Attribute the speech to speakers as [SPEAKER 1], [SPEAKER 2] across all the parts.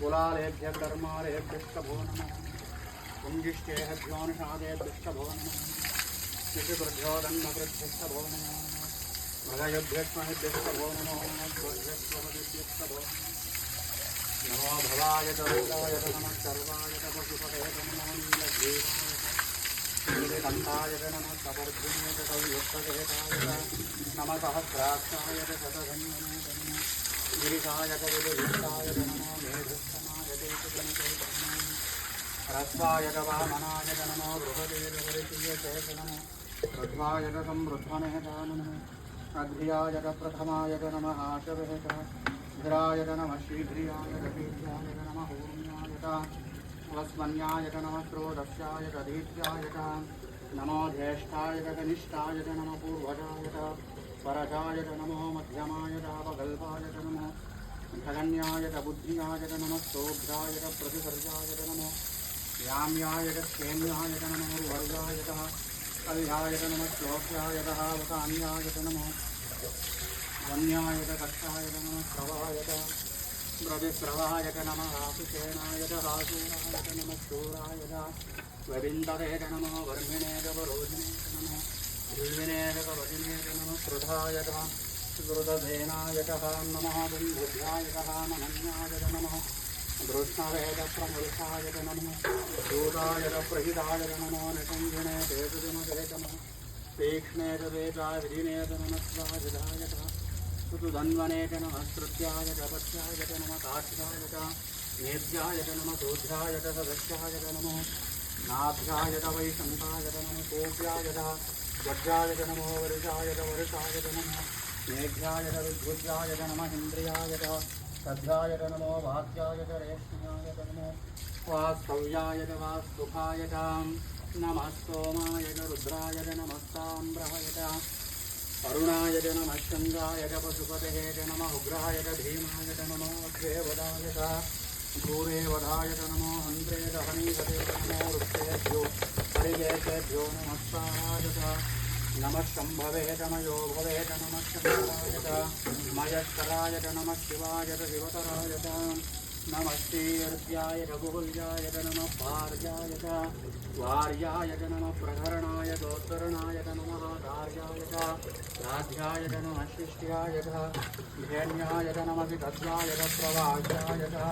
[SPEAKER 1] गुलालेभ्य कर्मालेभ्यस्तभो नमः पुंजिष्टेभ्यो निषादेभ्यस्तभो नमः शिशुभ्यो दन्नभृभ्यस्तभो नमः भगयुभ्यस्महिभ्यस्तभो नमो भगभ्यस्वभ्यस्तभो नमो भवाय च रुद्राय च नमः सर्वाय च पशुपतये च नमो नीलग्रीवाय च नीलकण्ठाय च नमः कपर्दिने च कवियुक्तकेताय च नमः सहस्राक्षाय च शतधन्वने च नमः गिरिशाय च विदुयुक्ताय च नमो मेघस्तनाय च नमः ह्रस्वाय च वामनाय च नमो बृहदे च वरिष्ठे च नमो ऋध्वाय च समृध्वने च नमः अग्र्याय च प्रथमाय च नमः आशवे च धीराय च नमः शीघ्रियाय च शीघ्राय च नमः ऊर्ण्याय च वस्मन्याय च नमः श्रोदस्याय च दीप्याय च नमो ज्येष्ठाय च कनिष्ठाय च नमः पूर्वजाय च परजाय च नमो मध्यमाय च अपकल्पाय च नमो धगन्याय च बुद्धियाय च नमः सौभ्राय च प्रतिसर्गाय च नमो याम्याय च क्षेम्याय च नमः वर्गाय च कल्याय च नमः श्लोक्याय च वसान्याय च नमः वन्याय च कक्षाय च नमः श्रवाय च ब्रविश्रवाय च नमः आशुषेणाय च हासूराय च नमः शूराय च वविन्दते च नमः वर्मिणे च वरोधिने च नमः ध्रुविने च कवचिने च नमः श्रुधाय च श्रुतधेनाय च नमः बुन्धुभ्याय च नमन्याय च नमः धृष्णवे च प्रमृषाय च नमः दूताय च प्रहिताय च नमो निषङ्गिणे तेजुमते च नमः तीक्ष्णे च वेदाय विधिने च नमः स्वाजिधाय च सुतुधन्वने च नमः श्रुत्याय च पत्याय च नमः काष्ठाय च नेभ्याय च नमः शूद्राय च सदस्याय च नमो नाभ्याय च वैशन्ताय च नमः कोप्याय च वज्राय च नमो वरुषाय च वरुषाय च नमः मेघ्याय च विद्युज्याय च नमः इन्द्रियाय च सध्याय च नमो वाक्याय च रेष्म्याय च नमो वास्तव्याय च वास्तुकाय च नमः सोमाय च रुद्राय च नमः साम्राय च अरुणाय च नमः चन्द्राय च पशुपतये च नमः उग्राय च भीमाय च नमो अग्रेवदाय च घोरेवदाय च नमो हन्त्रे च हनीपते च नमो वृक्षेभ्यो हरिकेशेभ्यो नमस्काराय च नमः शम्भवे च मयो भवे च नमः शङ्कराय च मयस्कराय च नमः शिवाय च शिवतराय च नमः श्रीर्द्याय च गुहुल्याय च नमः भार्याय च वार्याय च नमः प्रधरणाय दोत्तरणाय च नमः कार्याय च राध्याय च नमः शिष्ट्याय च धेन्याय च नमः विदध्याय च प्रवाह्याय च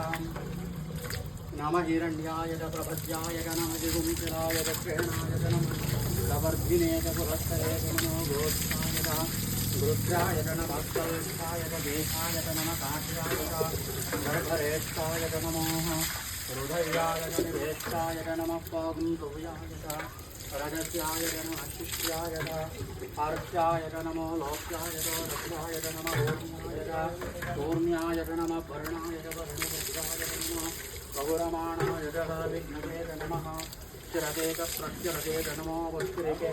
[SPEAKER 1] नमः हिरण्याय च प्रभज्याय च नमः जिगुंसिलाय च क्षेणाय च नमः प्रवर्धिने च पुरस्करे च नमो गोष्ठाय च रुद्राय च नमः कल्पाय च देहाय च नमः काठ्याय च गर्भरेष्ठाय च नमो हृदयाय च निवेष्टाय च नमः पौगुंतुभ्याय च रजस्याय च नमः शिष्ट्याय च हर्ष्याय च नमो लोक्याय च रक्षाय च नमः ऊर्ण्याय च नमः वर्णाय च वर्णभद्राय च नमः बहुरमाणाय च विघ्नवे च नमः चिरते च प्रत्यरते च नमो वस्तुरिके